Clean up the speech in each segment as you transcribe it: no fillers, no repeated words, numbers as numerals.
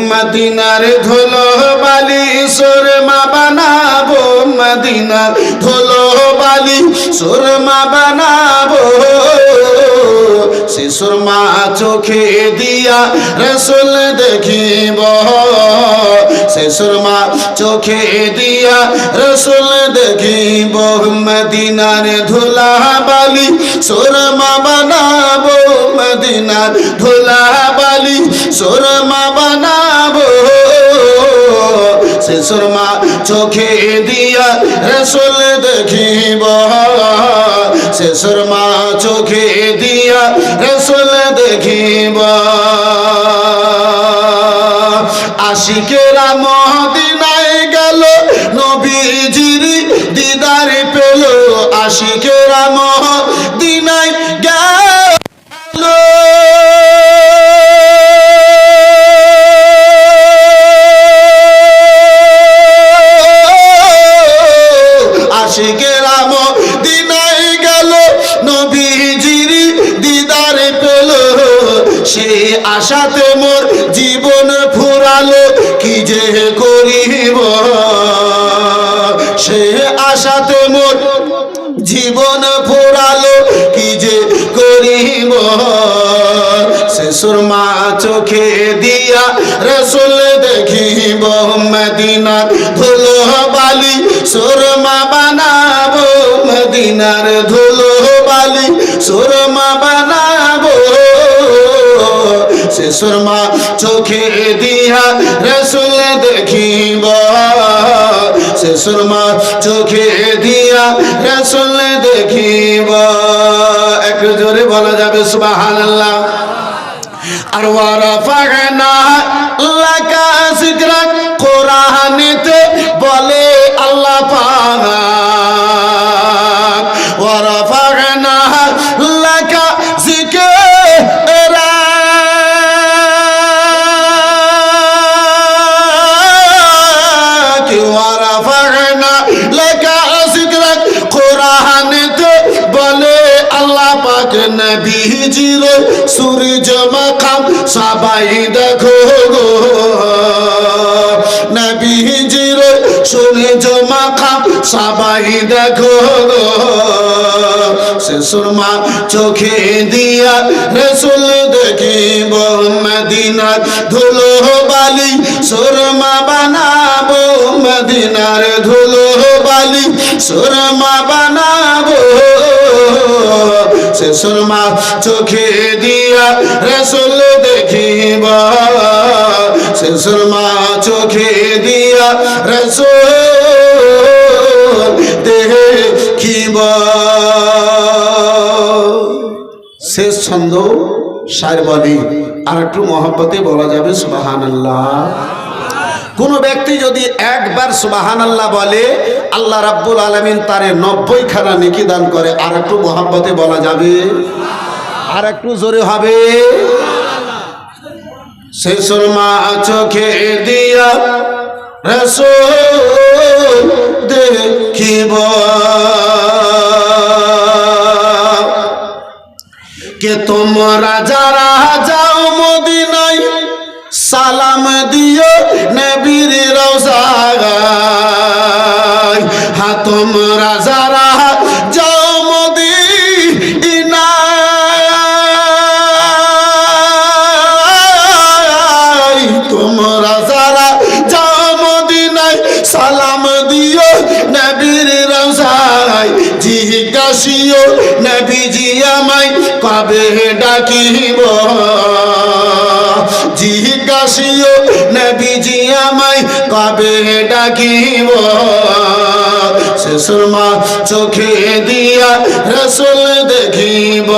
মদিনার ধুলো বালি সুরমা বানাবো, মদিনার ধুলো বালি সুরমা বানাবো, সে সুরমা চোখে দিয়া রসুল দেখিব, সে সুরমা চোখে দিয়া রসুল দেখিব। মদিনার ধুলা বালি সুরমা বানাবো, মদিনার ধুলা বালি সুরমা বানাবো, সে সুরমা চোখে দিয়া রসুল দেখিব, সে সুরমা চোখে দিয়া রসুল দেখিব। আশিকেরা মদিনায় গেল নবীজির দিদার পেল, আশিকেরা মদিনায় গেল, আশিকেরা মদিনায় গেল নবীজির দিদার পেল, সে আশাতে মোর জীবন ফুরালো কি যে করিব, সে আশাতে মোর জীবন ফুরালো কি যে করিব, সে সুরমা চোখে দিয়া রসুল দেখিব। মদিনার ধুলো বালি সুরমা বানাবো, মদিনার ধুলো বালি সুরমা বানাবো, সে সুরমা চোখে দিয়া রসুল দেখিব, সে সুরমা চোখে দিয়া রসুল দেখিব। একটু জোরে বলা যাবে সুবহানাল্লাহ। আর ওয়ারাফানা লাকা যিকরাক, কোরআনেতে বলে আল্লাহ পাক, ওয়ারাফানা লাকা যিকরাক, ওয়ারাফানা লাকা যিকরাক, কোরআনেতে বলে আল্লাহ পাক নবীজির সূরজ মাকাম সবাই দেখো গো, নবীজির সূরজ মাকাম সবাই দেখো গো, সে সুরমা চোখে দিয়া রসুল দেখিব। মদিনার ধুলো বালি সুরমা বানাবো, মদিনার ধুলো বালি সুরমা বানাবো, সে সুরমা চোখে দিয়া রসুল দেখিব, সে সুরমা চোখে দিয়া রসুল দেখিব। শেষ ছন্দ শায়র বলি, আর একটু মহব্বতে বলা যাবে সুবহানাল্লাহ। কোন ব্যক্তি যদি একবার সুবহানাল্লাহ বলে আল্লাহ রাব্বুল আলামিন তারে 90 খানা নেকি দান করে। আর একটু মহব্বতে বলা যাবে, আর একটু জোরে হবে। সে সুরমা চোখে দিয়া রসুল দেখিব, কে তোমরা যারা যাও মদিনায় সালাম দিও নবীর রওজায়, হ্যাঁ তোমরা যারা যাও মদিনায়, তোমরা যারা যাও মদিনায় সালাম দিও নবীর রওজায়, জিজ্ঞাসিও নবীজি আমায় কবে ডাকিব, জিজ্ঞাসিও নবীজি আমায় কবে ডাকিব, সে সুরমা চোখে দিয়া রসুল দেখিব।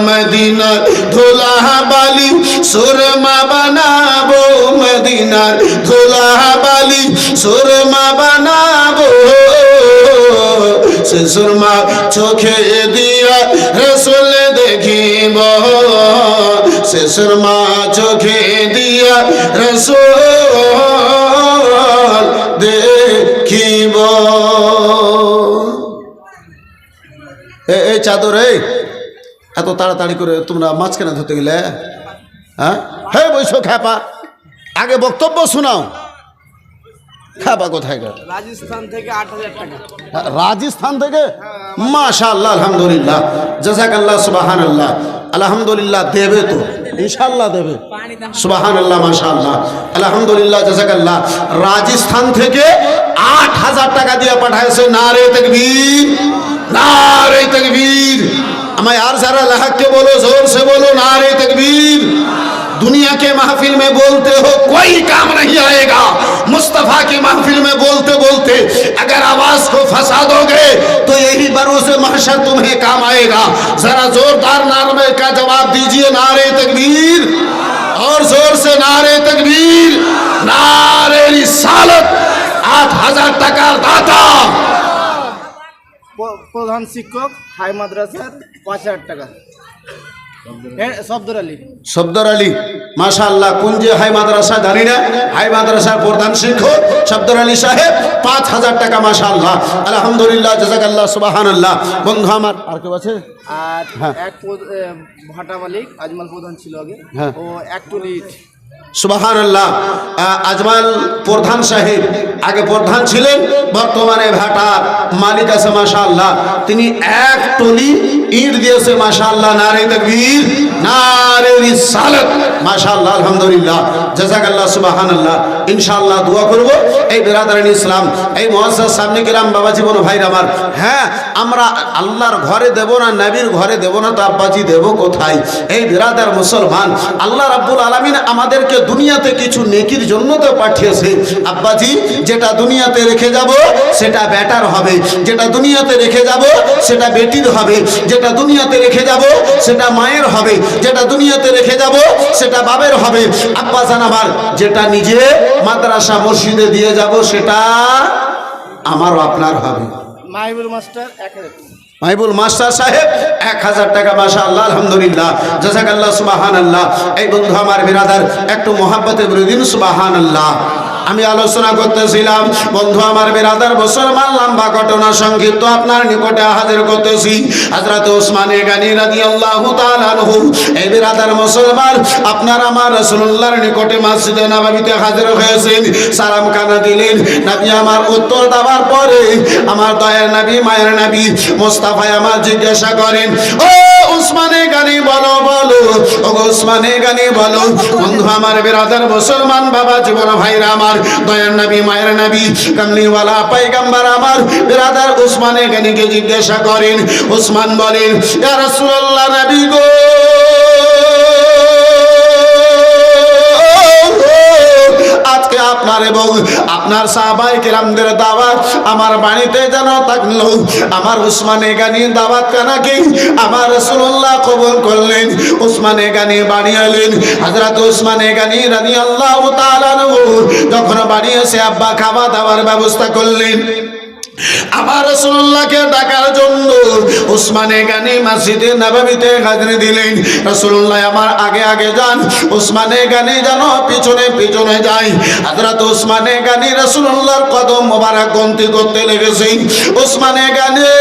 মদিনার ধুলা বালি সুরমা বানাবো, মদিনার ধুলা বালি সুরমা বানাবো, সে সুরমা চোখে দিয়া রসুল দেখিব, সে সুরমা চোখে দিয়া রসুল দেখিব। এই চাদর এত তাড়াতাড়ি করে তোমরা মাঝখানে ধরতে গেলে, হ্যাঁ হে বৈশ খ্যাপা, আগে বক্তব্য শোনাও। খাবা কোথায় গেল? রাজস্থান থেকে 8,000 টাকা। রাজস্থান থেকে? মাশাআল্লাহ, আলহামদুলিল্লাহ, জাযাকাল্লাহ, সুবহানাল্লাহ, আলহামদুলিল্লাহ। দেবে তো ইনশাআল্লাহ দেবে। সুবহানাল্লাহ, মাশাআল্লাহ, আলহামদুলিল্লাহ, জাযাকাল্লাহ। রাজস্থান থেকে 8,000 টাকা দিয়ে পাঠাইছে। নারে তাকবীর, नारे तकबीर। हमें यार जरा लहक के बोलो, जोर से बोलो, नारे तकबीर। दुनिया के महफिल में बोलते हो कोई काम नहीं आएगा, मुस्तफा की महफिल में बोलते बोलते अगर आवाज को फंसा दोगे तो यही बरोसे महशर तुम्हें काम आएगा। जरा जोरदार नारे का जवाब दीजिए, नारे तकबीर, और जोर से नारे तकबीर, नारे रिसालत। 8,000 টাকা দাতা প্রধান শিক্ষক হাই মাদ্রাসার 5,000 টাকা। সফদর আলী। সফদর আলী, মাশাআল্লাহ। কোন যে হাই মাদ্রাসা জানি না, হাই মাদ্রাসার প্রধান শিক্ষক সফদর আলী সাহেব 5,000 টাকা, মাশাআল্লাহ, আলহামদুলিল্লাহ, জাযাকাল্লাহ, সুবহানাল্লাহ। বন্ধু আমার আর কেউ আছে? আর এক ভাটা মালিক আজমাল প্রধান ছিল আগে, ও একটুলি। সুবহানাল্লাহ। আজমাল প্রধান সাহেব আগে প্রধান ছিলেন, বর্তমানে ভাটার মালিক আছে, মাশাআল্লাহ। তিনি এক টলি ইট দিয়েছে, মাশাআল্লাহ, নারে তাকবীর, নারে রিসালাত, মাশাআল্লাহ, আলহামদুলিল্লাহ, জাযাকাল্লাহ, সুবহানাল্লাহ। ইনশাআল্লাহ দোয়া করব। এই বিরাদারান ইসলাম, এই মুআজ্জাজ সামনে কিরাম, বাবা জীবন, ভাইরা আমার, হ্যাঁ, আমরা আল্লাহর ঘরে দেব না, নবীর ঘরে দেব না, তো আব্বাজি দেব কোথায়? এই বিরাদার মুসলমান, আল্লাহ রাব্বুল আলামিন আমাদেরকে দুনিয়াতে কিছু নেকির জন্য তো পাঠিয়েছে। আব্বাজি, যেটা দুনিয়াতে রেখে যাব সেটা বেটার হবে, যেটা দুনিয়াতে রেখে যাব সেটা বেটির হবে, যেটা দুনিয়াতে রেখে যাব সেটা মায়ের হবে, যেটা দুনিয়াতে রেখে যাব সেটা বাবের হবে। আব্বা জান আমার, যেটা নিজে মাদ্রাসা মসজিদে দিয়ে যাব সেটা আমারও আপনার হবে। মাহিবুল মাস্টার 1,000 টাকা। মাহিবুল মাস্টার সাহেব 1,000 টাকা, মাশাআল্লাহ, আলহামদুলিল্লাহ, জাযাকাল্লাহ, সুবহানাল্লাহ। এই বন্ধু আমার বিরাদার, একটু মহাব্বতে বলে দিন সুবহানাল্লাহ। আমি আলোচনা করতেছিলাম, বন্ধু আমার বিরাদার, মুসলমান, লম্বা ঘটনা সংক্ষিপ্ত আপনার নিকটে হাজির করতেছি। হযরত ওসমান গনি রাদিয়াল্লাহু তাআলা আনহু, এই বিরাদার মুসলমান, আপনার আমার রাসূলুল্লাহর নিকটে মসজিদে নববীতে হাজির হয়েছেন, সালাম কানা দিলেন। নবী আমার উত্তর দেওয়ার পরে আমার দয়ার নবী, মায়ের নবী মুস্তাফা আমার জিজ্ঞাসা করেন, ও ওসমান গনি, বলো বলো, ও ওসমান গনি বলো। বন্ধু আমার বিরাদার মুসলমান, বাবা জীবন, ভাইরা আমার, দয়ার নবী, মায়ের নবী, কামলিওয়ালা পয়গম্বর আমার বিরাদার ওসমান গনিকে জিজ্ঞাসা করেন। ওসমান বলেন, ইয়া রাসূলুল্লাহ, নবী গো, আজকে আপনার এবং আপনার সাহাবায়ে কেরামদের দাওয়াত আমার বাড়িতে যেন থাকলো। আমার ওসমান গনি দাওয়াত কানাকে আমার রাসূলুল্লাহ কবুল করলেন। ওসমান গনি বাড়ি এলেন। হযরত ওসমান গনি রাদিয়াল্লাহু তাআলা আনহু যখন বাড়ি এসে আব্বা খাওয়া দাওয়ার ব্যবস্থা করলেন, আমার রাসূলুল্লাহকে ডাকার জন্য ওসমান গনি মসজিদে নববীতে হাজির দিলেন। রাসূলুল্লাহ আমার আগে আগে যান, ওসমান গনি যেন পিছনে পিছনে যায়। হযরত ওসমান গনি রাসূলুল্লাহর কদম মোবারক গন্তি করতে লেগেছেন। ওসমান গনি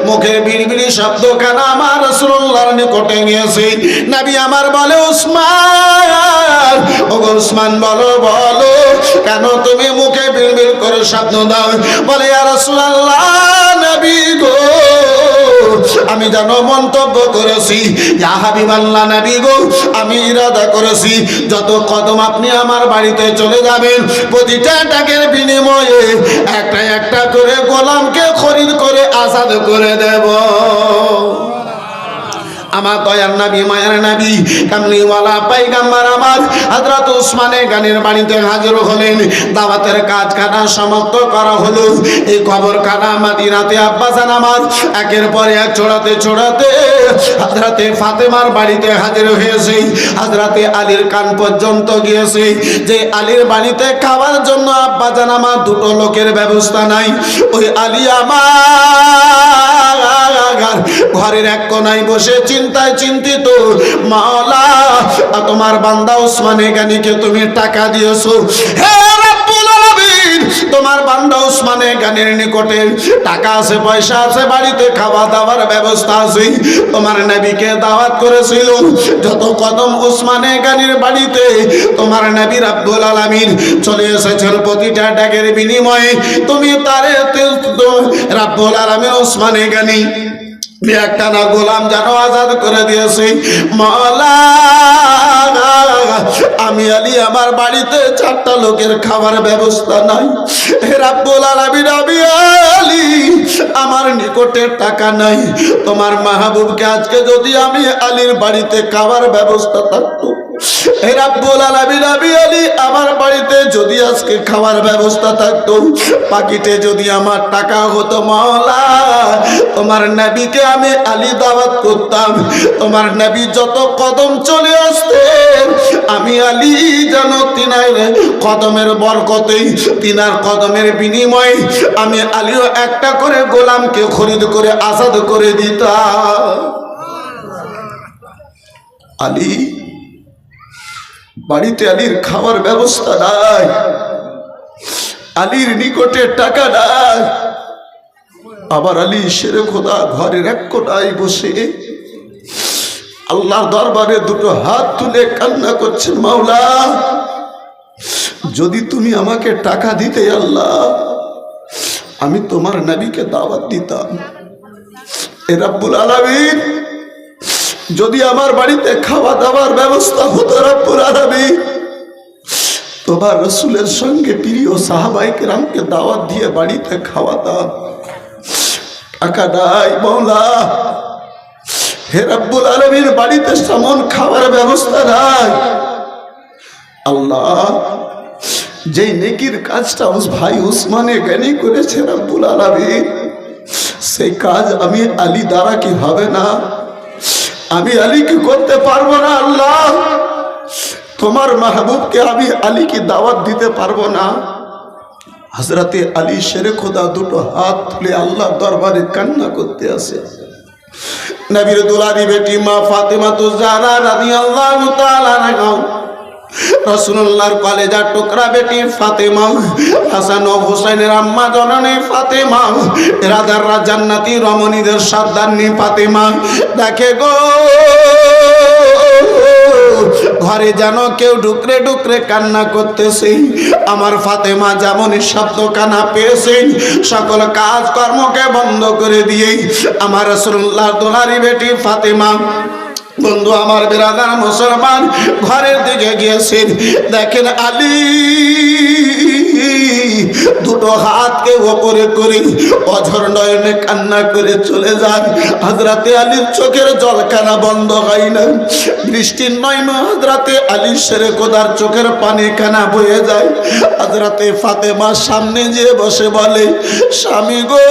মুখে বিড়বিড়ি শব্দ কেন আমার রাসূলুল্লাহর নিকটে গিয়েছে। নবী আমার বলে, ওসমান, ও ওসমান, বলো বলো, কেন তুমি মুখে বিড়বিড় করে শব্দ দাও? বলে, ইয়া রাসূলুল্লাহ, নবী গো, আমি যেন মন্তব্য করেছি, ইয়া হাবিবাল্লাহ, নবী গো, আমি ইরাদা করেছি যত কদম আপনি আমার বাড়িতে চলে যাবেন প্রতিটা টাকার বিনিময়ে একটা একটা করে গোলামকে খরিদ করে আজাদ করে দেব। আমার দয়ার নবী, মায়ের নবী, কামলিওয়ালা পয়গম্বর আমার হযরত ওসমান গনির বাড়িতে হাজির হলেন। দাওয়াতের কাজ কানা সমাপ্ত করা হলো। এই খবরখানা মদিনাতে আব্বাজান আমার একের পর এক ছড়াতে ছড়াতে হযরতে ফাতেমার বাড়িতে হাজির হয়েছে। হযরতে আলীর কান পর্যন্ত গিয়েছে যে আলীর বাড়িতে খাওয়ার জন্য আব্বাজান আমার দুটো লোকের ব্যবস্থা নাই। ওই আলী আমার ঘরের এক কোনায় বসে চিন্তায় চিন্তিত, মাওলা, তোমার বান্দা ওসমান গনিকে তুমি টাকা দিয়েছো, হে রাব্বুল আলামিন, তোমার বান্দা উসমানে গানের নিকটে টাকা আছে, পয়সা আছে, বাড়িতে খাওয়া দাওয়ার ব্যবস্থা আছে, তোমার নবীকে দাওয়াত করেছিল। যত কদম উসমানে গানের বাড়িতে তোমার নবী রাব্বুল আলামিন চলে এসেছেন, প্রতিটা ডাকের বিনিময়ে তুমি তারে রাব্বুল আলামিন উসমানে গানি একটা না গোলাম যেন আজাদ করে দিয়েছে। মাওলা আমি আলী আমার বাড়িতে 4টা লোকের খাবার ব্যবস্থা নাই, হে রাব্বুল আলামিন আমি আলী আমার নিকটে টাকা নাই, তোমার মাহবুবকে আজকে যদি আমি আলীর বাড়িতে খাবার ব্যবস্থা থাকতো, হে রাব্বুল আলামিন আমি আলী আমার বাড়িতে যদি আজকে খাওয়ার ব্যবস্থা থাকতো, পাকিটে যদি আমার টাকা হতো, মাওলা তোমার নবীকে আমি আলী দাওয়াত করতাম, তোমার নবী যত কদম চলে আসতেন আমি আলী যেন তিনার কদমের বরকতে, তিনার কদমের বিনিময়ে আমি আলীও একটা করে গোলামকে খরিদ করে আজাদ করে দিতাম। আলী বাড়িতে আলীর খাওয়ার ব্যবস্থা নাই, আলীর নিকটে টাকা নাই, আবার আলী শেরে খোদা ঘরের এক কোনায় বসে আল্লাহর দরবারে 2 হাত তুলে কান্না করছেন, মাওলা যদি তুমি আমাকে টাকা দিতে আল্লাহ আমি তোমার নবীকে দাওয়াত দিতাম, এ রাব্বুল আলামিন যদি আমার বাড়িতে খাওয়া দাওয়ার ব্যবস্থা হতো, রাব্বুল আলামিন তোমার রাসূলের সঙ্গে প্রিয় সাহাবায়ে কেরামকে দাওয়াত দিয়ে বাড়িতে খাওয়াতাম, টাকা নাই মাওলা, হে রাব্বুল আলামিন বাড়িতে সামন খাবার ব্যবস্থা নাই। আল্লাহ যেই নেকির কাজটা ভাই উসমানে গানি করেছে রাব্বুল আলামিন, সেই কাজ আমি আলী দ্বারা কি হবে না? আমি আলী কি করতে পারবো না? আল্লাহ তোমার মাহবুবকে আমি আলী কি দাওয়াত দিতে পারবো না? হযরতে আলী শেরে খোদা 2 হাত তুলে আল্লাহ দরবারে কান্না করতে আসে। নবীর দুলারি বেটি মা ফাতেমা তো জাহরা রাদিয়াল্লাহু তাআলা আনহা, রাসূলুল্লাহর কলেজার টুকরা বেটি ফাতেমা, হাসান ও হুসাইনের আম্মা জননী ফাতেমা, রাজাররা জান্নাতি রমণীদের সর্দারনি ফাতেমা, দেখে গো ঘরে যেন কেউ ডুকরে ডুকরে কান্না করতেছে। আমার ফাতেমা যেমন শব্দ কানা পেয়েছে, সকল কাজ কর্মকে বন্ধ করে দিয়ে আমার রাসূলুল্লাহর দুলারি বেটি ফাতেমা, বন্ধু আমার বিরাদার মুসলমান, ঘরের দিকে গিয়েছেন। দেখেন আলী 2 হাতকে ওপরে করে অঝর নয়নে কান্না করে চলে যান। হযরতে আলীর চোখের জল কানা বন্ধ হয় না, বৃষ্টির নয় মা হযরতে আলী শেরে খোদার চোখের পানি কানা বয়ে যায়। হযরতে ফাতেমা সামনে যেয়ে বসে বলে, স্বামী গো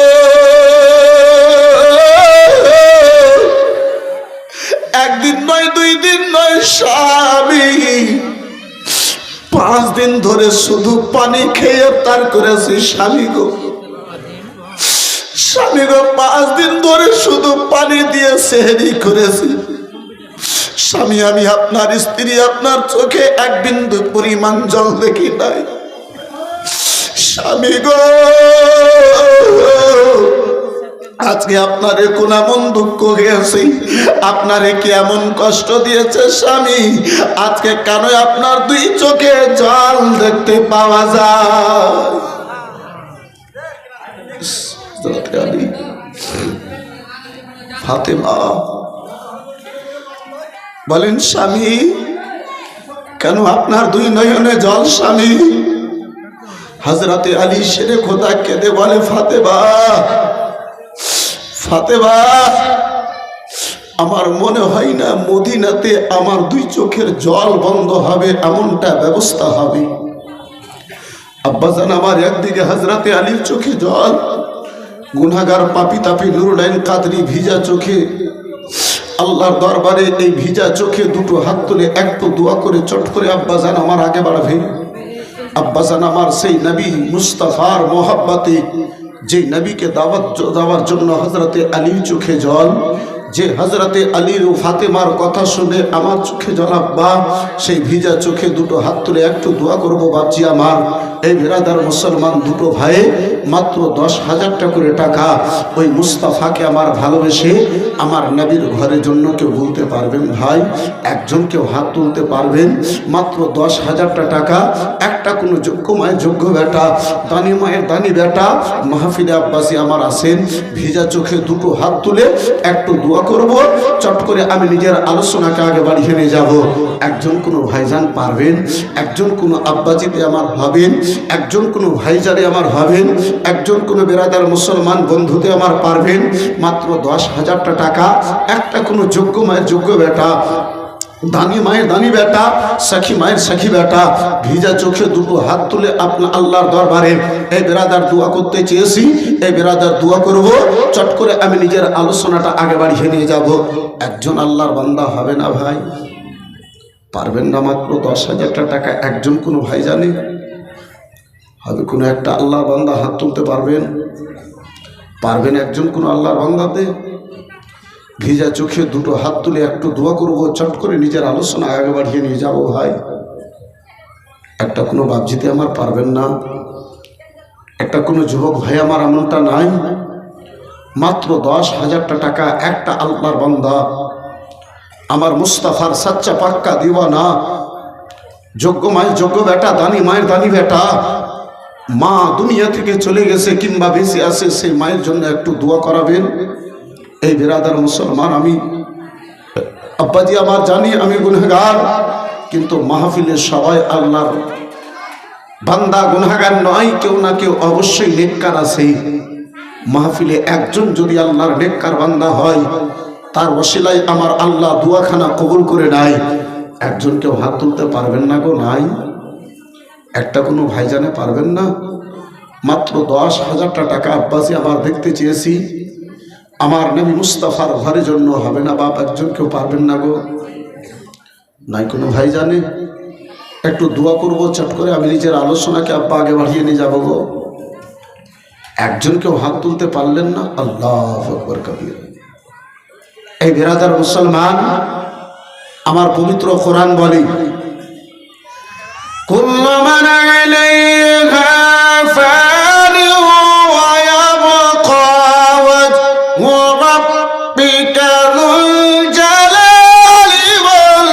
একদিন নয় 2 দিন নয় স্বামী, 5 দিন ধরে শুধু পানি খেয়ে তার করেছি। স্বামী গো 5 দিন ধরে শুধু পানি দিয়ে সেহরি করেছি। স্বামী আমি আপনার স্ত্রী, আপনার চোখে 1 বিন্দু পরিমাণ জল দেখি নাই। স্বামী গো আজকে আপনারে কোন এমন দুঃখ গেছে, আপনারে কি এমন কষ্ট দিয়েছে স্বামী, আজকে কেন আপনার 2 চোখে জল দেখতে পাওয়া যায়? ফাতেমা বলেন, স্বামী কেন আপনার 2 নয়নে জল স্বামী? হযরতে আলী শেরে খোদা কেঁদে বলে, ফাতেমা ফাতেমা আমার মনে হয় না মদিনাতে আমার 2 চোখের জল বন্ধ হবে এমনটা ব্যবস্থা হবে। আব্বাজান আমার একদিকে হযরতে আলীর চোখে জল, গুনাহগার পাপী তাপী নুরুল আইন কাদরি ভিজা চোখে আল্লাহর দরবারে এই ভিজা চোখে 2 হাত তুলে একটু দোয়া করে চট করে আব্বাজান আমার আগে বাড়াবে। আব্বাজান আমার সেই নবী মুস্তাফার মোহাব্বতে যে নবীকে দাওয়াত দেওয়ার জন্য হযরতে আলীর চোখে জল, যে হজরতে আলীর ও ফাতেমার কথা শুনে আমার চোখে জল আব্বা, সেই ভিজা চোখে দুটো হাত তুলে একটু দোয়া করব বাচ্চি আমার। এই বেরাদার মুসলমান দুটো ভাই মাত্র 10,000 টাকা করে টাকা ওই মুস্তাফাকে আমার ভালোবেসে আমার নবীর ঘরের জন্য কেউ বলতে পারবেন ভাই? একজন কেউ হাত তুলতে পারবেন? মাত্র 10,000 টাকা। একটা কোনো যোগ্য মায়ের যোগ্য বেটা, দানি মায়ের দানি বেটা মাহফিলে আব্বাসী আমার আসেন, ভিজা চোখে দুটো হাত তুলে একটু দোয়া করব, চট করে আমি নিজের আলোচনাকে আগে বাড়িয়ে নিয়ে যাব। একজন কোনো ভাইজান পারবেন? একজন কোনো আব্বাজিতে আমার হবেন? একজন কোনো ভাইজারে আমার হবেন? একজন কোনো বেরাদার মুসলমান বন্ধুতে আমার পারবেন? মাত্র 10,000 টাকা। একটা কোনো যোগ্য মায়ের যোগ্য বেটা, দানি মায়ের দানি বেটা, সখী মায়ের সখী বেটা ভিজা চোখে দুটো হাত তুলে আপনার আল্লাহর দরবারে এই বেরাদার দোয়া করতে চেয়েছি। এই বেরাদার দোয়া করব, চট করে আমি নিজের আলোচনাটা আগে বাড়িয়ে নিয়ে যাব। একজন আল্লাহর বান্দা হবে না ভাই? পারবেন না? মাত্র 10,000 টাকা। একজন কোনো ভাই জানে হবে? কোনো একটা আল্লাহর বান্দা হাত তুলতে পারবেন? পারবেন একজন কোনো আল্লাহর বান্দাতে? ভিজা চোখে দুটো হাত তুলে একটু দোয়া করব, চট করে নিজের আলোচনা আগে বাড়িয়ে নিয়ে যাব ভাই। একটা কোনো বাপজিতে আমার পারবেন না? একটা কোনো যুবক ভাই আমার এমনটা নাই? মাত্র 10,000 টাকা। একটা আল্লাহর বান্দা আমার মুস্তাফার সাচ্চা পাক্কা দিওয়ানা, যোগ্য মায়ের যোগ্য বেটা, দানি মায়ের দানি বেটা, মা দুনিয়া থেকে চলে গেছে কিংবা বেঁচে আছে, সেই মায়ের জন্য একটু দোয়া করাবেন। এই বেরাদার মুসলমান, আমি আব্বাজি আমার জানি আমি গুনাহগার, কিন্তু মাহফিলের সবাই আল্লাহর বান্দা, গুনাহগার নয়। কেউ না কেউ অবশ্যই নেককার আছে। মাহফিলে একজন যদি আল্লাহর নেককার বান্দা হয়, তার ওসিলায় আমার আল্লাহ দুয়াখানা কবুল করে নেয়। একজন কেউ হাত তুলতে পারবেন না গো? নাই? একটা কোনো ভাইজানে পারবেন না? মাত্র 10,000 টাকা আব্বাসী আবার দেখতে চেয়েছি আমার নবী মুস্তাফার ঘরের জন্য। হবে না বাপ? একজন কেউ পারবেন না গো? নাই কোনো ভাই জানে? একটু দোয়া করব, চট করে আমি নিজের আলোচনাকে আব্বা আগে বাড়িয়ে নিয়ে যাবো গো। একজন কেউ হাত তুলতে পারলেন না? আল্লাহু আকবার কবির। এই বেরাদার মুসলমান, আমার পবিত্র কোরআন বলে কুল্লু মান আলাইহা ফানি ওয়া ইয়াবকা ওয়াজহু রাব্বিকা যুল জালালি ওয়াল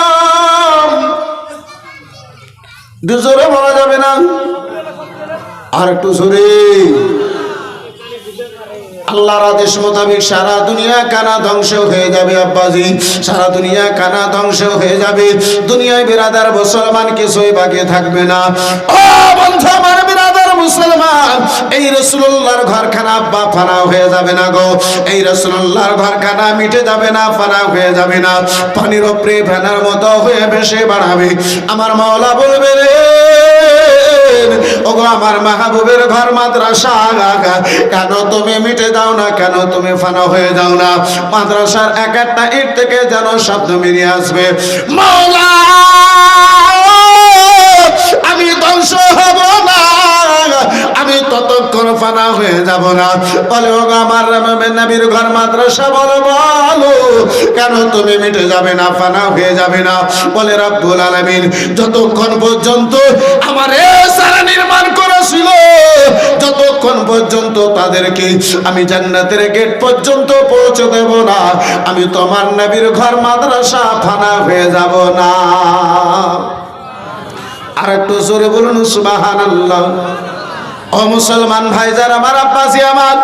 ইকরাম। দুজোরে বলা যাবে না? আর একটু জোরে। আল্লাহর আদেশ মোতাবেক সারা দুনিয়া কানা ধ্বংস হয়ে যাবে আব্বাজি, সারা দুনিয়া কানা ধ্বংস হয়ে যাবে। দুনিয়ায় বেরাদার মুসলমান কিছুই বাকি থাকবে না। ও বন্ধু আমার বেরাদার মুসলমান, এই রাসূলুল্লাহর ঘরখানা আব্বা ফানা হয়ে যাবে না গো। এই রাসূলুল্লাহর ঘরখানা মিটে যাবে না, ফানা হয়ে যাবে না। পানির উপরে ফেনার মতো হয়ে ভেসে বেড়াবে। আমার মাওলা বলবে রে ওগো আমার মাহবুবের ঘর মাদ্রাসা, কেন তুমি মিটে দাও না? কেন তুমি ফানা হয়ে যাও না? মাদ্রাসার এক একটা ইট থেকে যেন শব্দ বেরিয়ে আসবে, মাওলা আমি ধ্বংস হব না, আমি ততক্ষণ ফানা হয়ে যাব না। বলে ওগো আমার নবীর ঘর মাদ্রাসা, বলো বলো কেন তুমি মিটে যাবে না, ফানা হয়ে যাবে না? বলে রব্বুল আলামিন যতক্ষণ পর্যন্ত আমার সারা নির্মাণ করেছিল, যতক্ষণ পর্যন্ত তাদেরকে আমি জান্নাতের গেট পর্যন্ত পৌঁছে দেব না, আমি তোমার নবীর ঘর মাদ্রাসা ফানা হয়ে যাব না। আর একটু জোরে বলুন সুবহানাল্লাহ। ও মুসলমান ভাইজান আমার, আব্বাসী আমার,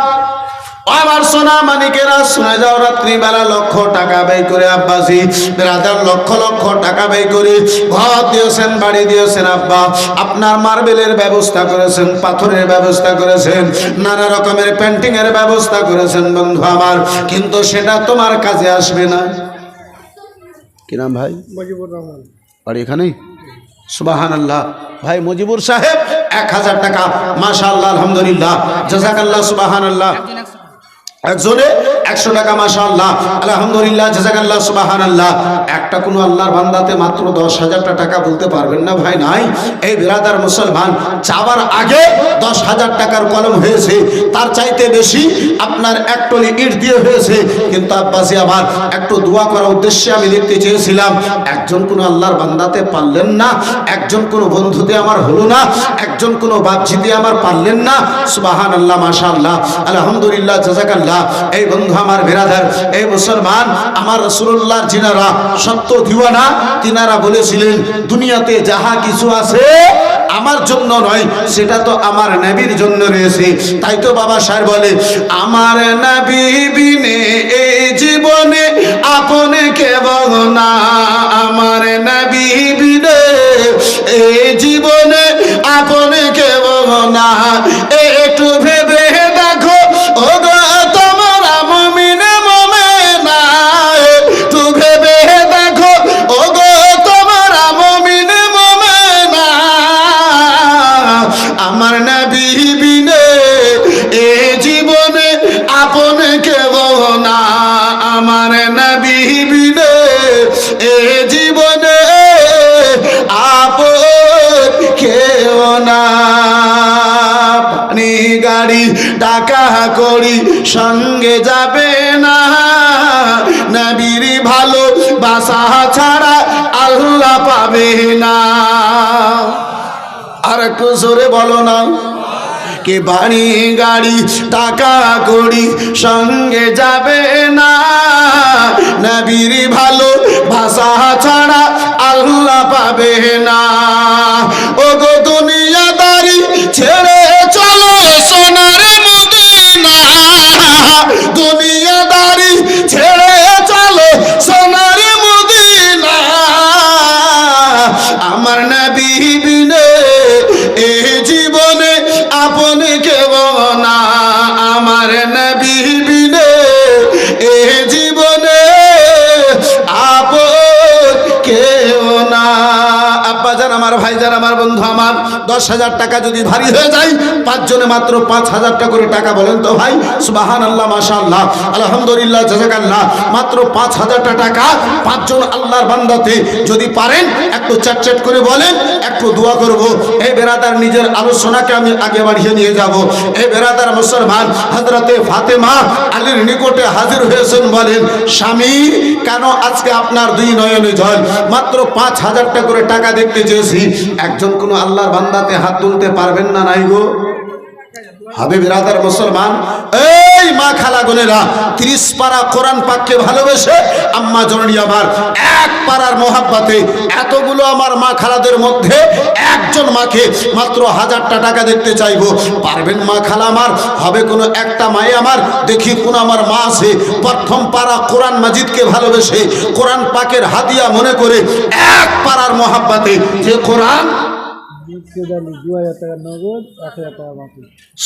আমার সোনা মানিকেরা শুনে যাও, রাত্রিবেলা লক্ষ টাকা ব্যয় করে আব্বাসী বেরাদার লক্ষ লক্ষ টাকা ব্যয় করে ঘর দিয়েছেন, বাড়ি দিয়েছেন আব্বা। আপনার মার্বেলের ব্যবস্থা করেছেন, পাথরের ব্যবস্থা করেছেন, নানা রকমের পেন্টিং এর ব্যবস্থা করেছেন বন্ধু আমার, কিন্তু সেটা তোমার কাজে আসবে না। কি নাম ভাই? মুজিবুর রহমান। বাড়ি এখানেই? সুবহানাল্লাহ। ভাই মুজিবুর সাহেব 1000 টাকা, মাশাআল্লাহ, আলহামদুলিল্লাহ, জাযাকাল্লাহ, সুবহানাল্লাহ। একজনে 100 টাকা মাশাআল্লাহ আলহামদুলিল্লাহ জাযাকাল্লাহ সুবহানাল্লাহ। একটা কোনো আল্লাহর বান্দাতে মাত্র 10,000 টাকা বলতে পারবেন না ভাই? নাই। এই বিরাদার মুসলমান চাওয়ার আগে 10,000 টাকার কলম হয়েছে, তার চাইতে বেশি আপনার এক টলি ইট দিয়ে হয়েছে। কিন্তু আব্বাসি আমার একটু দোয়া করার উদ্দেশ্যে আমি লিখতে চেয়েছিলাম, একজন কোন আল্লাহর বান্দাতে পারলেন না, একজন কোন বন্ধুতে আমার হলো না, একজন কোন বাপজিতে আমার পারলেন না। সুবহানাল্লাহ মাশাআল্লাহ আলহামদুলিল্লাহ জাযাকাল্লাহ। এই বন্ধু আমার বিরাদার, এই মুসলমান আমার রাসূলুল্লাহর জিনারা সত্য দিওয়ানা, তিনারা বলেছিলেন দুনিয়াতে যাহা কিছু আছে আমার জন্য নয়, সেটা তো আমার নবীর জন্য রয়েছে। তাই তো বাবা সাহেব বলে, আমার নবী বিনে এই জীবনে আপনে কেবল না, আমার নবী বিনে এই জীবনে আপনে কেবল না। একটু ভেবে দেখো ও গো তোমরা মুমিনে মুমিনা, একটু ভেবে দেখো ও গো তোমরা মুমিনে মুমিনা, আমার নবী বিনে এ জীবনে আপনে কেবল না, আমার নবী বিনে এ জীবনে আপন কেউ না। পানি গাড়ি টাকা করি সঙ্গে যাবে না, নবীর ভালো বাসা ছাড়া আল্লাহ পাবে না। আর একটু জোরে বলো না, কে বাড়ি গাড়ি টাকা করি সঙ্গে যাবে না, নবীর ভালো ভাষা ছাড়া আল্লাহ পাবে না। ও গো দুনিয়াদারি ছেড়ে চলো সোনার মদিনা, দুনিয়াদারি ছেড়ে চলো সোনার মদিনা, আমার নবী বিনে এ জীবনে আপনে কেবল না, আমার নবী বিনে এ জীবনে আপন কেউ না। আব্বাজান আমার, ভাইজান আমার, বন্ধু আমার, 10,000 টাকা যদি ভারী হয়ে যায়, 5 জনে মাত্র 5,000 টাকা করে টাকা বলেন তো ভাই? সুবহানাল্লাহ মাশাআল্লাহ আলহামদুলিল্লাহ জাযাকাল্লাহ। মাত্র 5,000 টাকা 5 জন আল্লাহর বান্দাতে যদি পারেন একটু চ্যাট করে বলেন, একটু দোয়া করব। এই বেরাদার নিজের আলোচনাকে আমি আগে বাড়িয়ে নিয়ে যাব। এই বেরাদার মুসলমান হযরতে ফাতেমা আলীর নিকটে হাজির হয়েছেন, বলেন স্বামী কেন আজকে আপনার দুই নয়নে জল? মাত্র 5,000 টাকা করে টাকা দেখতে চেয়েছি। একজন কোন আল্লাহর বান্দাতে হাত তুলতে পারবেন না? নাই গো। হবে বিরাদার মুসলমান, এই মা খালা বোনেরা, 30 পারা কোরআন পাককে ভালোবেসে আম্মা জননী আমার এক পারার মোহাব্বতে এতগুলো আমার মা খালাদের মধ্যে একজন মাকে মাত্র 1000টা টাকা দেখতে চাইবো। পারবেন মা খালা আমার? হবে কোনো একটা মায়ে আমার? দেখি কোন আমার মা আছে প্রথম পারা কোরআন মাজিদকে ভালোবেসে কোরআন পাকের হাদিয়া মনে করে এক পারার মোহাব্বতে যে কোরআন।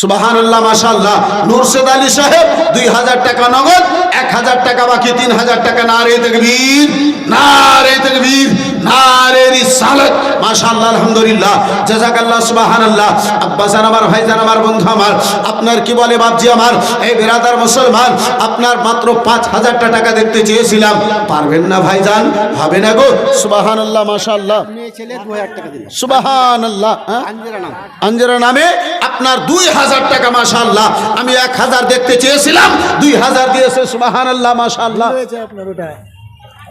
সুবহানাল্লাহ মাশাআল্লাহ। নূরশেদ আলী সাহেব 2000 টাকা নগদ, 1000 টাকা বাকি, 3000 টাকা। নারে তাকবীর, নারে তাকবীর, নারে রিসালাত। মাশাআল্লাহ আলহামদুলিল্লাহ জাযাকাল্লাহ সুবহানাল্লাহ। আব্বাজান আমার, ভাইজান আমার, বন্ধু আমার, আপনার কি বলে বাপজি আমার? এই বিরাদার মুসলমান, আপনার মাত্র 5,000 টাকা দেখতে চেয়েছিলাম। পারবেন না ভাইজান? হবে না গো। সুবহানাল্লাহ মাশাআল্লাহ। ছেলে 2000 টাকা দিল। সুবহানাল্লাহ। আঞ্জেরা নামে আপনার 2000 টাকা মাশাআল্লাহ। আমি 1000 দেখতে চেয়েছিলাম, 2000 দিয়েছে। সুবহানাল্লাহ মাশাআল্লাহ। আপনার ওটা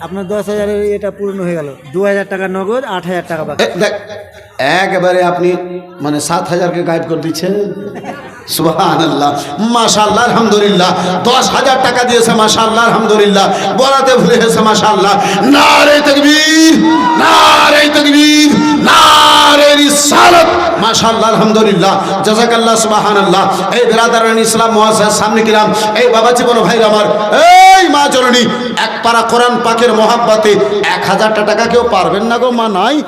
আপনার 10,000 এটা পূর্ণ হয়ে গেল। 2000 টাকা নগদ, 8,000 টাকা বাকি। একবারে আপনি মানে 7,000কে গায়েব করে দিচ্ছেন। সুবহানাল্লাহ মাশাআল্লাহ আলহামদুলিল্লাহ। 10,000 টাকা দিয়েছে মাশাআল্লাহ আলহামদুলিল্লাহ। বলাতে ভুলে গেছে মাশাআল্লাহ। নারে তাকবীর, নারে তাকবীর, নারে রিসালাত। মাশাআল্লাহ আলহামদুলিল্লাহ জাযাকাল্লাহ সুবহানাল্লাহ। এই বিরাদারান ইসলাম মুআসসাস সামনে কিরাম, এই বাবা জীবন ভাই আমার, এই মা জননী, এক পারা কোরআন পাকের মোহাব্বতে 1000 টাকা কেউ পারবেন না গো মা? নাই।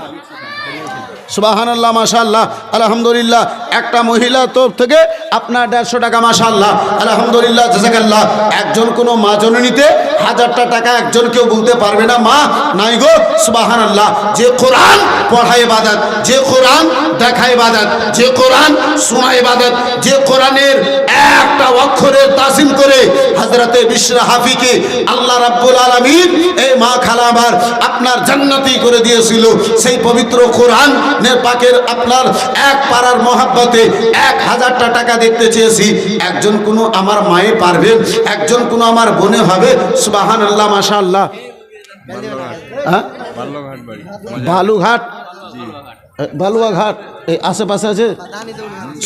সুবহানাল্লাহ মাশাআল্লাহ আলহামদুলিল্লাহ। একটা মহিলা তরফ থেকে আপনার 150 টাকা মাশাআল্লাহ আলহামদুলিল্লাহ জাযাকাল্লাহ। একজন কোনো মা জননীতে 1000টা টাকা একজন কেউ বলতে পারবে না মা নাই গো সুবহানাল্লাহ। যে কোরআন পড়া ইবাদত, যে কোরআন দেখা ইবাদত, যে কোরআন শোনা ইবাদত, যে কোরআনের একটা অক্ষরের তাজিম করে হযরতে বিশর হাফিকে আল্লাহ রাব্বুল আলামিন এই মা খালা আমার আপনার জান্নাতি করে দিয়েছিল, সেই পবিত্র কোরআন পাকের আপনার এক পারার মহাব্বতে 1000টা টাকা দেখতে চেয়েছি। একজন কোনো আমার মায়ে পারবেন, একজন কোনো আমার বোনে হবে সুবহানাল্লাহ মাশাআল্লাহ। হ্যাঁ বালুঘাট, বালুয়াঘাট এই আশেপাশে আছে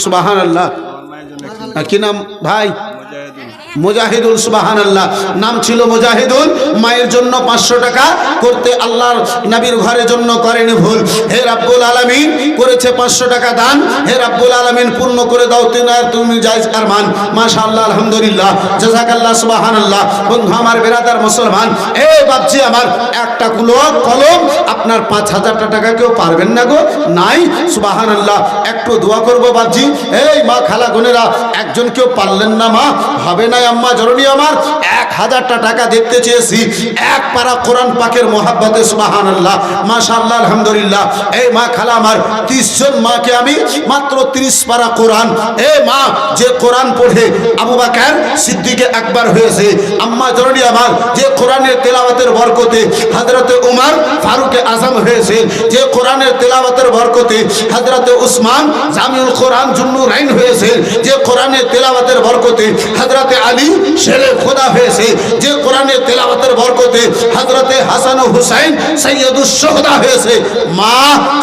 সুবহানাল্লাহ। কি নাম ভাই? মুজাহিদুল সুবহানাল্লাহ, নাম ছিল মুজাহিদুল। মায়ের জন্য 500 টাকা করতে আল্লাহর নবীর ঘরের জন্য করেনি ভুল। হে রাব্বুল আলামিন করেছে 500 টাকা দান, হে রাব্বুল আলামিন পূর্ণ করে দাও তুমি জায়েজ আরমান মাশাআল্লাহ আলহামদুলিল্লাহ জাযাকাল্লাহ সুবহানাল্লাহ। বন্ধু আমার বেরাদার মুসলমান, এই বাপজি আমার একটা কলম আপনার 5000 টাকা কেউ পারবেন না গো নাই সুবহানাল্লাহ। একটু দোয়া করবো বাপজি। এই মা খালা বোনেরা একজন কেউ পারলেন না মা হবে না আম্মা জননী আমার 1000টা টাকা দেখতে চেয়েছি এক পারা কোরআন পাকের মহাব্বতে সুবহানাল্লাহ মাশাআল্লাহ আলহামদুলিল্লাহ। এই মা খালা আমার 30 জন মাকে আমি মাত্র 30 পারা কোরআন, এ মা যে কোরআন পড়ে আবু বকর সিদ্দিক আকবর হয়েছে, আম্মা জননী আমার যে কোরআনের তেলাওয়াতের বরকতে হযরতে উমর ফারুক আজম হয়েছে, যে কোরআনের তেলাওয়াতের বরকতে হযরতে উসমান জামিউল কোরআন জুন্নুরাইন হয়েছে, যে কোরআনের তেলাওয়াতের বরকতে হযরতে আলী শেরে খোদা হয়েছে, যে কোরআনের তেলাওয়াতের বরকতে হযরতে হাসান ও হুসাইন সৈয়দুস শুহাদা হয়েছে। মা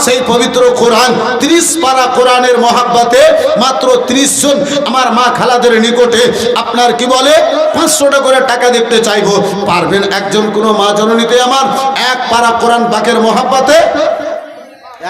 সেই পবিত্র কোরআন 30 পারা কোরআনের মহাব্বতে মাত্র 30 জন আমার মা খালাদের নিকটে আপনার কি বলে 500 টাকা করে টাকা দেখতে চাইবো, পারবেন একজন কোনো মা জননীতে আমার এক পারা কোরআন পাকের মহাব্বতে?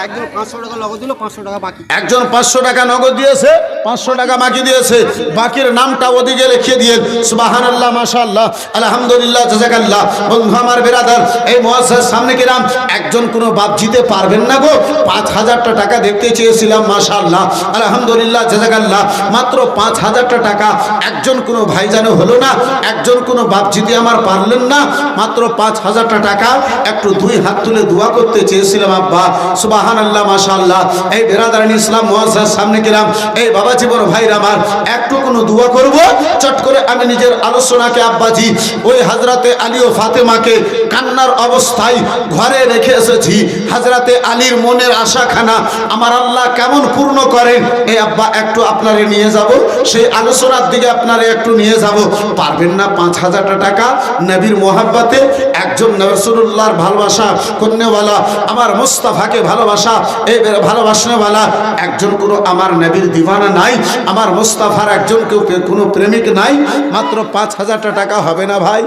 একজন 500 টাকা নগদ দিল, 500 টাকা বাকি। একজন 500 টাকা নগদ দিয়েছে, 500 টাকা বাকি দিয়েছে, বাকির নামটা ওদিকে লিখে দিয়ে সুবহানাল্লাহ মাশাআল্লাহ আলহামদুলিল্লাহ জাযাকাল্লাহ। বন্ধু আমার বেরাদার এই মুআসসাসার সামনে কিরাম একজন কোনো বাপ জিতে পারবেন না গো 5000টা টাকা দেখতে চেয়েছিলাম মাশাআল্লাহ আলহামদুলিল্লাহ জাযাকাল্লাহ। মাত্র 5000টা টাকা একজন কোনো ভাইজানে হলো না, একজন কোনো বাপ জিতে আমার পারলেন না, মাত্র 5000টা টাকা একটু 2 হাত তুলে দোয়া করতে চেয়েছিলাম আব্বা সুবহানাল্লাহ মাশাআল্লাহ। এই বেরাদারান ইসলাম মুআসসাসার সামনে কিরাম এই বাবা জীবন ভাইরা আমার একটু কোনো দোয়া করব। চট করে আমি নিজের আলোচনাকে আব্বাজি ওই হযরতে আলী ও ফাতেমাকে কান্নার অবস্থায় ঘরে রেখে এসেছি। হযরতে আলীর মনের আশাখানা আমার আল্লাহ কেমন পূর্ণ করেন এই আব্বা একটু আপনারে নিয়ে যাব, সেই আলোচনার দিকে আপনারে একটু নিয়ে যাব। পারবেন না 5000 টাকা নবীর মোহাব্বতে একজন রাসূলুল্লাহর ভালোবাসা কন্যাওয়ালা আমার মুস্তাফাকে ভালোবাসা এই ভালোবাসনেওয়ালা একজন কোনো আমার নবীর দিওয়ানা নাই, আমার মুস্তাফার একজন কেউ কোনো প্রেমিক নাই, মাত্র 5000 টাকা হবে না ভাই?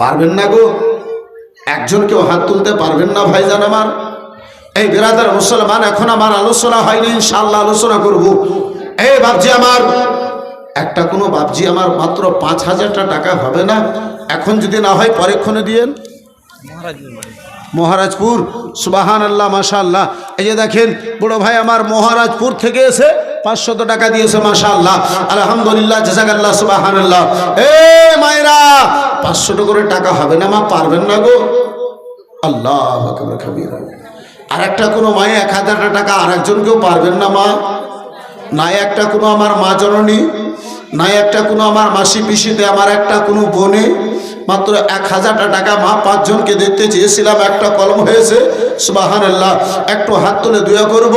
পারবেন না গো একজন কেউ হাত তুলতে পারবেন না ভাইজান আমার? এই বিরাদার মুসলমান এখন আমার আলোচনা হয়নি, ইনশাআল্লাহ আলোচনা করব। এই বাপজি আমার একটা কোনো বাপজি আমার মাত্র 5000 টাকা হবে না? এখন যদি না হয় পরেক্ষণে দিয়েন। মহারাজপুর সুবহানাল্লাহ মাশাআল্লাহ। এই যে দেখেন বড় ভাই আমার মহারাজপুর থেকে এসে 500 টাকা দিয়েছে মাশাআল্লাহ আলহামদুলিল্লাহ জাযাকাল্লাহ সুবহানাল্লাহ। এ মায়েরা 500 করে টাকা হবে না মা? পারবেন না গো? আল্লাহু আকবার কবীরা। আর একটা কোনো মায়ে 1000 টাকা আর একজন কেউ পারবেন না মা? নাই একটা কোনো আমার মা জননী, নাই একটা কোনো আমার মাসি পিসিতে আমার একটা কোনো বোনে মাত্র 1000 টাকা মা 5 জনকে দেখতে চেয়েছিলাম, একটা কলম হয়েছে সুবহানাল্লাহ। একটু হাত তুলে দোয়া করব।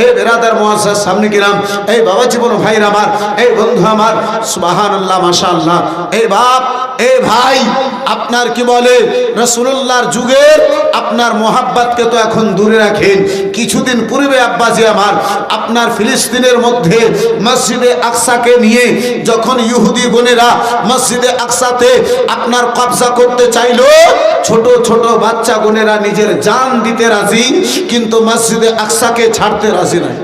এই বেরাদার মুআসসাসার সামনে কিরাম এই বাবা জীবন ভাইরা আমার এই বন্ধু আমার সুবহানাল্লাহ মাশাআল্লাহ। এই বাপ এই ভাই আপনার কি বলে রাসূলুল্লাহর যুগের আপনার মোহাব্বতকে তো এখন দূরে রাখেন। কিছুদিন পূর্বে আব্বাজি আমার আপনার ফিলিস্তিনের মধ্যে মসজিদে আকসাকে নিয়ে যখন ইহুদি বোনেরা মসজিদে আকসাতে আপনার কবজা করতে চাইল, ছোট ছোট বাচ্চা বোনেরা নিজের জান দিতে রাজি, কিন্তু মসজিদে আকসাকে ছাড়তে রাজি নাই।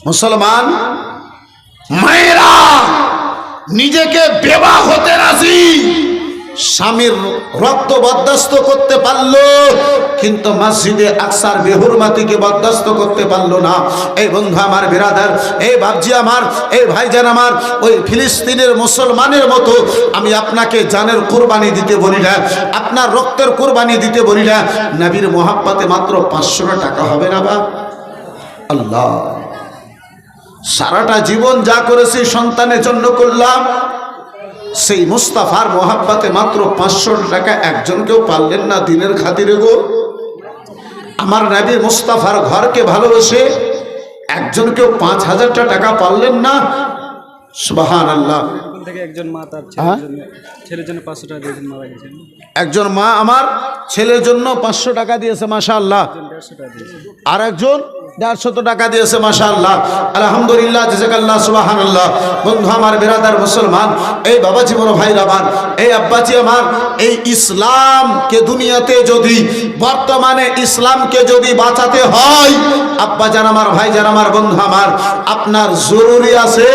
মুসলমান মায়েরা নিজেকে বেবা হতে রাজি, স্বামীর রক্ত বরদাস্ত করতে পারলো, কিন্তু মসজিদে আকসার বেহুরমাতিকে বরদাস্ত করতে পারলো না। এই বন্ধু আমার, বিরাদার, এই বাপজি আমার, এই ভাইজান আমার, ওই ফিলিস্তিনের মুসলমানের মতো আমি আপনাকে জানের কোরবানি দিতে বলি না, আপনার রক্তের কোরবানি দিতে বলি না। নবীর মোহাব্বতে মাত্র 500 টাকা হবে না বাপ? আল্লাহ, সারাটা জীবন যা করেছি সন্তানের জন্য করলাম, সেই মুস্তাফার মোহাব্বতে মাত্র 500 টাকা একজনকেও পারলেন না দিনের খাতিরে গো? আমার নবী মুস্তাফার ঘরকে ভালোবেসে একজনকেও 5000 টাকা পারলেন না? সুবহানাল্লাহ। থেকে একজন মা তার ছেলের জন্য 500 টাকা দিয়েছেন, মারা গেছেন। একজন মা আমার ছেলের জন্য 500 টাকা দিয়েছে, মাশাআল্লাহ। 150 টাকা দিয়েছেন। আর একজন 150 টাকা দিয়েছে, মাশাআল্লাহ, আলহামদুলিল্লাহ, জাযাকাল্লাহ, সুবহানাল্লাহ। বন্ধু আমার, বিরাদার মুসলমান, এই বাবাজি বড় ভাই আমার, এই আব্বাজি আমার, এই ইসলামকে দুনিয়াতে যদি, বর্তমানে ইসলামকে যদি বাঁচাতে হয়, আব্বাজান আমার, ভাইজান আমার, বন্ধু আমার, আপনার জরুরি আছে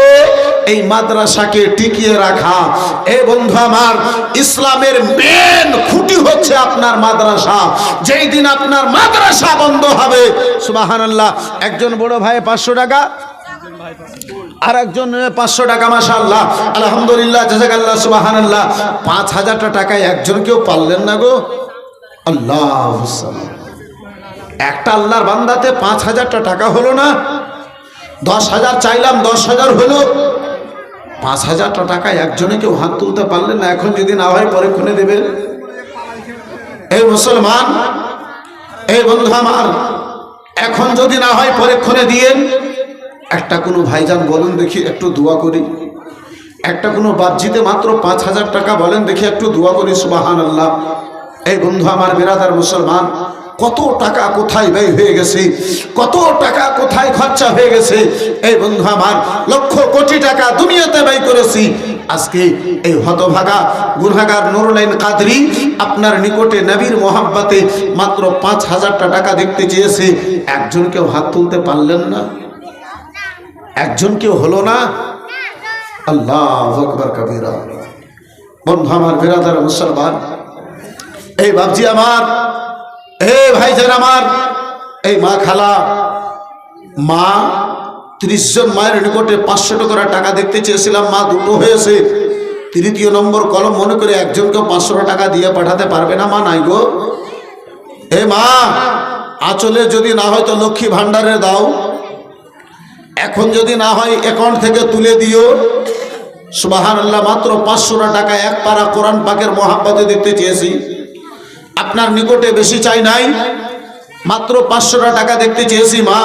এই মাদ্রাসাকে টিকিয়ে রাখা। এই বন্ধু আমার, ইসলামের মেন খুঁটি হচ্ছে আপনার মাদ্রাসা। যেই দিন আপনার মাদ্রাসা বন্ধ হবে, সুবহানাল্লাহ, একজন বড় ভাই 500 টাকা, আর একজন 500 টাকা, মাশাআল্লাহ, আলহামদুলিল্লাহ, জাযাকাল্লাহ, সুবহানাল্লাহ। 5000 টাকায় একজন কেউ পারলেন না গো? আল্লাহ, একটা আল্লাহর বান্দাতে 5000 টাকা হলো না? 10,000 চাইলাম, 10,000 হলো। 5000 টাকায় একজনে কেউ হাত তুলতে পারলেন না? এখন যদি না হয় পরক্ষণে দেবেন। এই মুসলমান, এই বন্ধু আমার, এখন যদি না হয় পরক্ষণে দিয়েন। একটা কোনো ভাইজান বলেন দেখি, একটু দোয়া করি। একটা কোনো বাপজিতে মাত্র 5000 টাকা বলেন দেখি, একটু দোয়া করি, সুবহানাল্লাহ। এই বন্ধু আমার, বিরাদার মুসলমান, কত টাকা কোথায় ব্যয় হয়ে গেছে, কত টাকা কোথায় খরচা হয়ে গেছে। এই বন্ধু আমার, লক্ষ কোটি টাকা দুনিয়াতে ব্যয় করেছি। আজকে এই হতভাগা গুনাহগার নুরুল কাদরি আপনার নিকটে নবীর মোহাব্বতে মাত্র 5000 টাকা দেখতে চেয়েছে, একজন কেউ হাত তুলতে পারলেন না? একজন কেউ হলো না? আল্লাহু আকবার কবীরা। বন্ধু আমার, বিরাদার মুসলমান, এই বাপজি আমার, এই ভাইজান আমার, এই মা খালা, মা 30 জন মায়ের নিকটে 500 টাকা দেখতে চেয়েছিলাম, মা দুটো হয়েছে। 3য় নম্বর কলম মনে করে একজনকে 500 টাকা দিয়ে পাঠাতে পারবে না? মা নাই গো? এ মা, আঁচলে যদি না হয় তো লক্ষ্মী ভান্ডারে দাও, এখন যদি না হয় অ্যাকাউন্ট থেকে তুলে দিও। সুবহানাল্লাহ, মাত্র 500 টাকা এক পারা কোরআন পাকের মোহাব্বতে দেখতে চেয়েছি। আপনার নিকটে বেশি চাই নাই, মাত্র 500 টাকা দেখতে চেয়েছি। মা,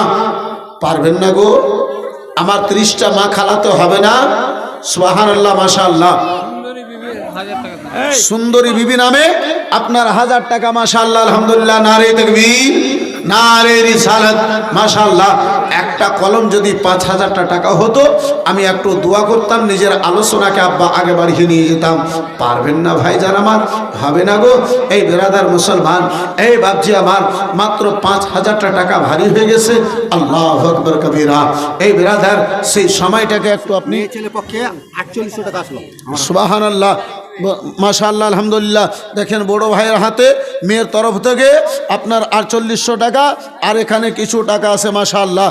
পারবেন না গো? আমার 30টা মা খালাতে হবে না? সুবহানাল্লাহ, মাশাআল্লাহ। সুন্দরী বিবি নামে আপনার 1000 টাকা, মাশাআল্লাহ, আলহামদুলিল্লাহ, নারে তাকবীর, নারে রিসালাত, মাশাআল্লাহ। একটা কলম যদি 5000 টাকা হতো, আমি একটু দোয়া করতাম, নিজের আলোচনাকে আব্বা আগে বাড়িয়ে নিয়ে যেতাম। পারবেন না ভাইজান আমার? হবে না গো? এই বিরাদার মুসলমান, এই বাপজি আমার, মাত্র 5000 টাকা ভারী হয়ে গেছে। আল্লাহু আকবার কবীরা। এই বিরাদার, সেই সময়টাকে একটু আপনি, ছেলে পক্ষে 4800 টাকা আসলো। সুবহানাল্লাহ, মাশাআল্লাহ, আলহামদুলিল্লাহ। দেখেন বড় ভাইয়ের হাতে মেয়ের তরফ থেকে আপনার 4800 টাকা, আর এখানে কিছু টাকা আছে, মাশাআল্লাহ।